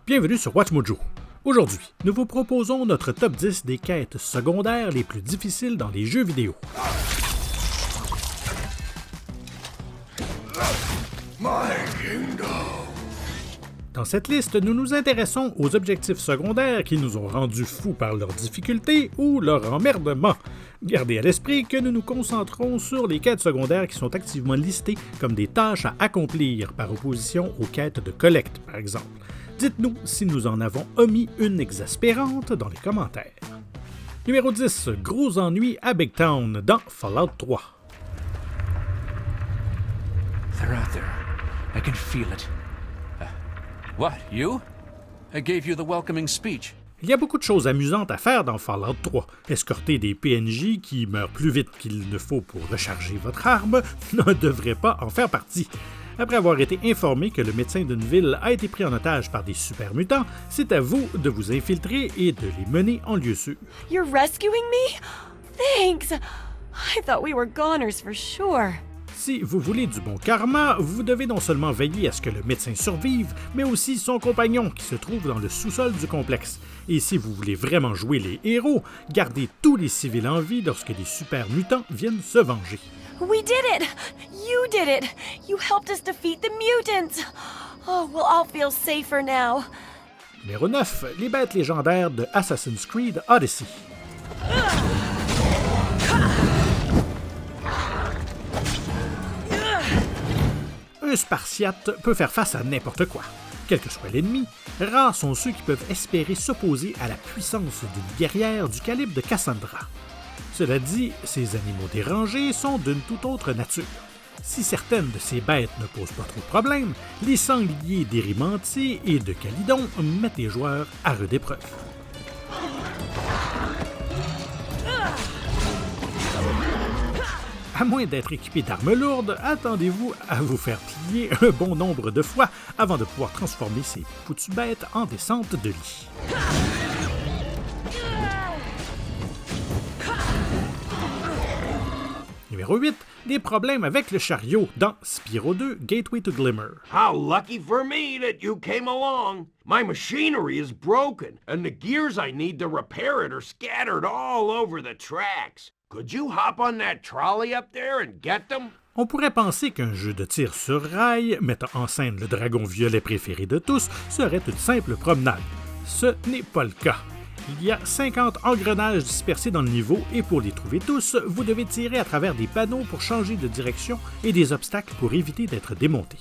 Bienvenue sur WatchMojo. Aujourd'hui, nous vous proposons notre top 10 des quêtes secondaires les plus difficiles dans les jeux vidéo. Dans cette liste, nous nous intéressons aux objectifs secondaires qui nous ont rendus fous par leur difficulté ou leur emmerdement. Gardez à l'esprit que nous nous concentrons sur les quêtes secondaires qui sont activement listées comme des tâches à accomplir par opposition aux quêtes de collecte, par exemple. Dites-nous si nous en avons omis une exaspérante dans les commentaires. Numéro 10. Gros ennui à Big Town dans Fallout 3. They're out there. I can feel it. What, you? I gave you the welcoming speech. Il y a beaucoup de choses amusantes à faire dans Fallout 3. Escorter des PNJ qui meurent plus vite qu'il ne faut pour recharger votre arme ne devrait pas en faire partie. Après avoir été informé que le médecin d'une ville a été pris en otage par des super mutants, c'est à vous de vous infiltrer et de les mener en lieu sûr. You're rescuing me? Thanks! I thought we were goners for sure. Si vous voulez du bon karma, vous devez non seulement veiller à ce que le médecin survive, mais aussi son compagnon qui se trouve dans le sous-sol du complexe. Et si vous voulez vraiment jouer les héros, gardez tous les civils en vie lorsque les super mutants viennent se venger. We did it! You did it! You helped us defeat the mutants! Oh, we'll all feel safer now. Numéro 9. Les bêtes légendaires de Assassin's Creed Odyssey. Un spartiate peut faire face à n'importe quoi. Quel que soit l'ennemi, rares sont ceux qui peuvent espérer s'opposer à la puissance d'une guerrière du calibre de Cassandra. Cela dit, ces animaux dérangés sont d'une toute autre nature. Si certaines de ces bêtes ne posent pas trop de problèmes, les sangliers d'Érimantie et de Calydon mettent les joueurs à rude épreuve. À moins d'être équipé d'armes lourdes, attendez-vous à vous faire plier un bon nombre de fois avant de pouvoir transformer ces foutues bêtes en descente de lit. Numéro 8. Des problèmes avec le chariot dans Spyro 2 Gateway to Glimmer. How lucky for me that you came along. My machinery is broken, and the gears I need to repair it are scattered all over the tracks. Could you hop on that trolley up there and get them? On pourrait penser qu'un jeu de tir sur rail mettant en scène le dragon violet préféré de tous serait une simple promenade. Ce n'est pas le cas. Il y a 50 engrenages dispersés dans le niveau et pour les trouver tous, vous devez tirer à travers des panneaux pour changer de direction et des obstacles pour éviter d'être démonté.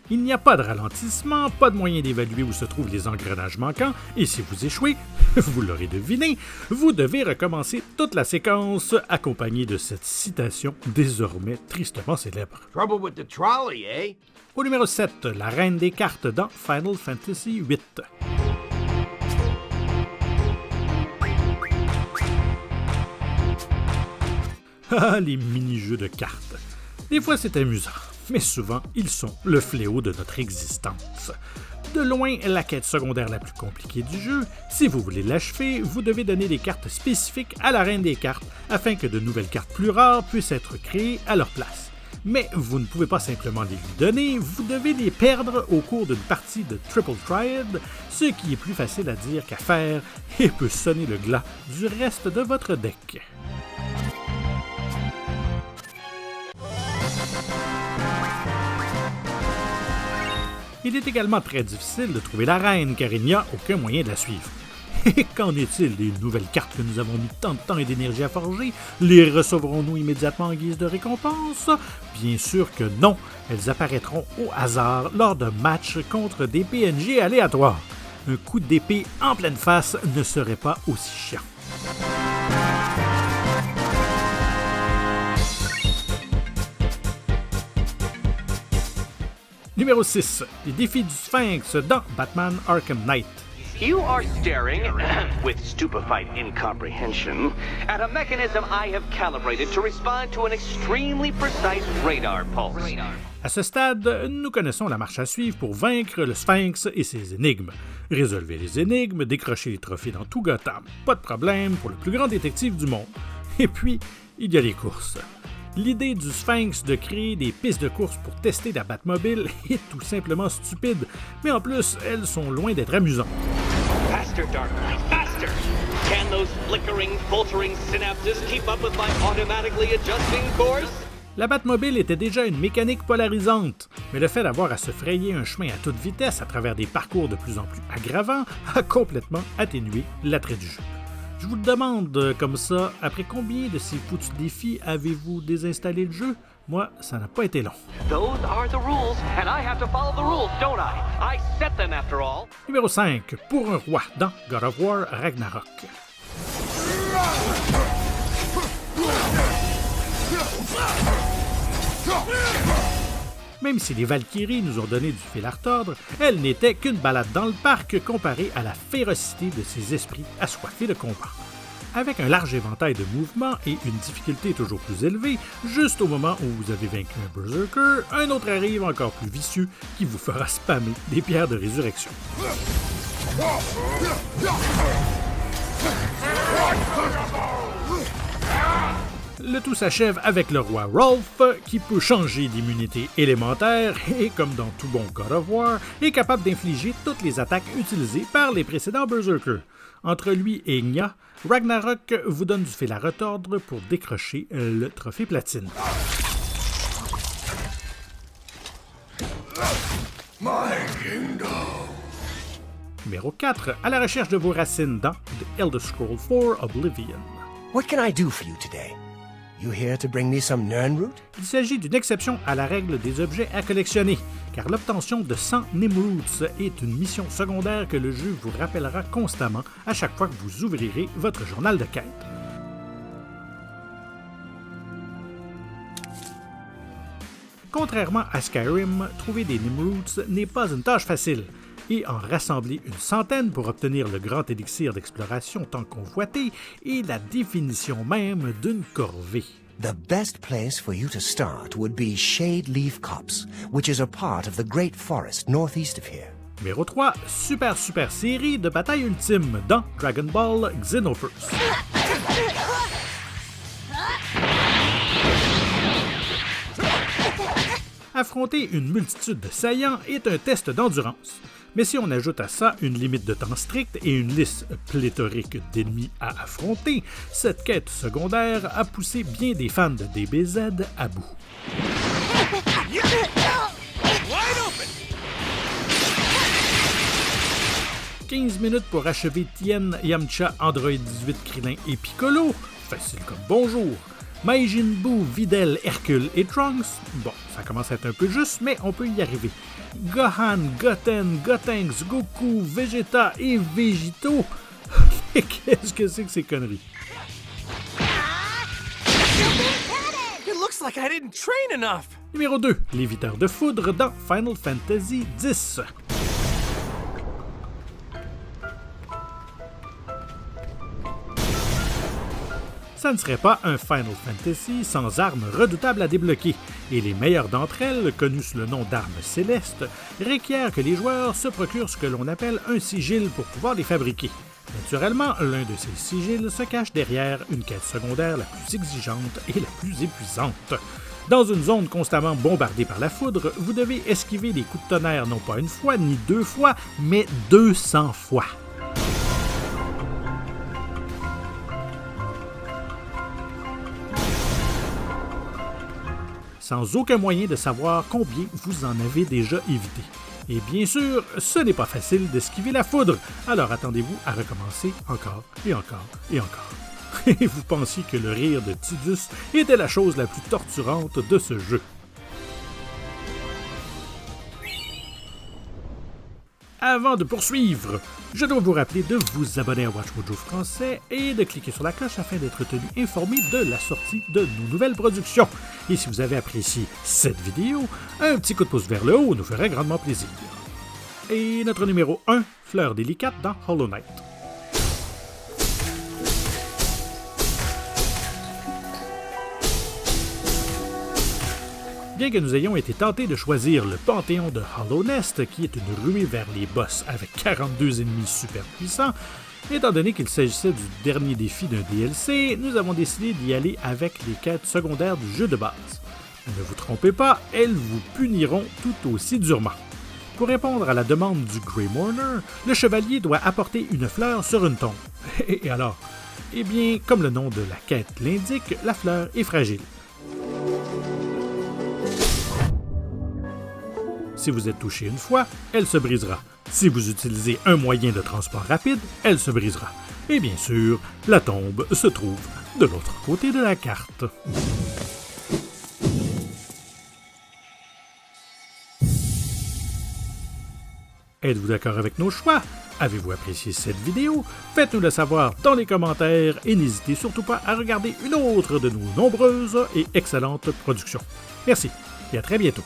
Il n'y a pas de ralentissement, pas de moyen d'évaluer où se trouvent les engrenages manquants, et si vous échouez, vous l'aurez deviné, vous devez recommencer toute la séquence accompagnée de cette citation désormais tristement célèbre. Trouble with the trolley, eh? Au numéro 7, la reine des cartes dans Final Fantasy VIII. Ah, les mini-jeux de cartes. Des fois, c'est amusant, mais souvent, ils sont le fléau de notre existence. De loin, la quête secondaire la plus compliquée du jeu, si vous voulez l'achever, vous devez donner des cartes spécifiques à la reine des cartes afin que de nouvelles cartes plus rares puissent être créées à leur place. Mais vous ne pouvez pas simplement les lui donner, vous devez les perdre au cours d'une partie de Triple Triad, ce qui est plus facile à dire qu'à faire et peut sonner le glas du reste de votre deck. Il est également très difficile de trouver la reine car il n'y a aucun moyen de la suivre. Et qu'en est-il des nouvelles cartes que nous avons mis tant de temps et d'énergie à forger? Les recevrons-nous immédiatement en guise de récompense? Bien sûr que non, elles apparaîtront au hasard lors d'un match contre des PNJ aléatoires. Un coup d'épée en pleine face ne serait pas aussi chiant. Numéro 6. Les défis du Sphinx dans Batman Arkham Knight. You are staring, with stupefied incomprehension, at a mechanism I have calibrated to respond to an extremely precise radar pulse. À ce stade, nous connaissons la marche à suivre pour vaincre le Sphinx et ses énigmes. Résolvez les énigmes, décrochez les trophées dans tout Gotham. Pas de problème pour le plus grand détective du monde. Et puis, il y a les courses. L'idée du Sphinx de créer des pistes de course pour tester la Batmobile est tout simplement stupide, mais en plus, elles sont loin d'être amusantes. Faster, Dark Knight, faster! Can those flickering, faltering synapses keep up with my automatically adjusting course? La Batmobile était déjà une mécanique polarisante, mais le fait d'avoir à se frayer un chemin à toute vitesse à travers des parcours de plus en plus aggravants a complètement atténué l'attrait du jeu. Je vous le demande comme ça, après combien de ces foutus défis avez-vous désinstallé le jeu? Moi, ça n'a pas été long. Those are the rules, and I have to follow the rules, don't I? I set them after all. Numéro 5. Pour un roi dans God of War Ragnarok. Même si les Valkyries nous ont donné du fil à retordre, elles n'étaient qu'une balade dans le parc comparée à la férocité de ces esprits assoiffés de combat. Avec un large éventail de mouvements et une difficulté toujours plus élevée, juste au moment où vous avez vaincu un Berserker, un autre arrive encore plus vicieux qui vous fera spammer des pierres de résurrection. Le tout s'achève avec le roi Rolf, qui peut changer d'immunité élémentaire et, comme dans tout bon God of War, est capable d'infliger toutes les attaques utilisées par les précédents Berserkers. Entre lui et Nya, Ragnarok vous donne du fil à retordre pour décrocher le trophée platine. Numéro 4. À la recherche de vos racines dans The Elder Scrolls IV Oblivion. What can I do for you today? You here to bring me some Nirnroot? Il s'agit d'une exception à la règle des objets à collectionner, car l'obtention de 100 Nimroots est une mission secondaire que le jeu vous rappellera constamment à chaque fois que vous ouvrirez votre journal de quête. Contrairement à Skyrim, trouver des Nimroots n'est pas une tâche facile, et en rassembler une centaine pour obtenir le grand élixir d'exploration tant convoité est la définition même d'une corvée. The best place for you to start would be Shade Leaf Copse, which is a part of the Great Forest northeast of here. Numéro 3. Super série de bataille ultime dans Dragon Ball Xenoverse. Affronter une multitude de saillants est un test d'endurance. Mais si on ajoute à ça une limite de temps stricte et une liste pléthorique d'ennemis à affronter, cette quête secondaire a poussé bien des fans de DBZ à bout. « 15 minutes pour achever Tien, Yamcha, Android 18, Krillin et Piccolo. Facile comme bonjour. Majin Buu, Videl, Hercule et Trunks. Bon, ça commence à être un peu juste, mais on peut y arriver. Gohan, Goten, Gotenks, Goku, Vegeta et Vegito. Qu'est-ce que c'est que ces conneries? It looks like I didn't train enough. Numéro 2. Les viteurs de foudre dans Final Fantasy X. Ça ne serait pas un Final Fantasy sans armes redoutables à débloquer, et les meilleures d'entre elles, connues sous le nom d'armes célestes, requièrent que les joueurs se procurent ce que l'on appelle un sigil pour pouvoir les fabriquer. Naturellement, l'un de ces sigils se cache derrière une quête secondaire la plus exigeante et la plus épuisante. Dans une zone constamment bombardée par la foudre, vous devez esquiver les coups de tonnerre non pas une fois ni 2 fois, mais 200 fois. Sans aucun moyen de savoir combien vous en avez déjà évité. Et bien sûr, ce n'est pas facile d'esquiver la foudre, alors attendez-vous à recommencer encore et encore et encore. Et vous pensiez que le rire de Tidus était la chose la plus torturante de ce jeu. Avant de poursuivre, je dois vous rappeler de vous abonner à Watch Mojo français et de cliquer sur la cloche afin d'être tenu informé de la sortie de nos nouvelles productions. Et si vous avez apprécié cette vidéo, un petit coup de pouce vers le haut nous ferait grandement plaisir. et notre numéro 1, Fleur délicate dans Hollow Knight. Bien que nous ayons été tentés de choisir le Panthéon de Hollow Nest, qui est une ruée vers les boss avec 42 ennemis super puissants, étant donné qu'il s'agissait du dernier défi d'un DLC, nous avons décidé d'y aller avec les quêtes secondaires du jeu de base. Ne vous trompez pas, elles vous puniront tout aussi durement. Pour répondre à la demande du Grey Mourner, le chevalier doit apporter une fleur sur une tombe. Et alors? Eh bien, comme le nom de la quête l'indique, la fleur est fragile. Si vous êtes touché une fois, elle se brisera. Si vous utilisez un moyen de transport rapide, elle se brisera. Et bien sûr, la tombe se trouve de l'autre côté de la carte. Êtes-vous d'accord avec nos choix? Avez-vous apprécié cette vidéo? Faites-nous le savoir dans les commentaires et n'hésitez surtout pas à regarder une autre de nos nombreuses et excellentes productions. Merci et à très bientôt.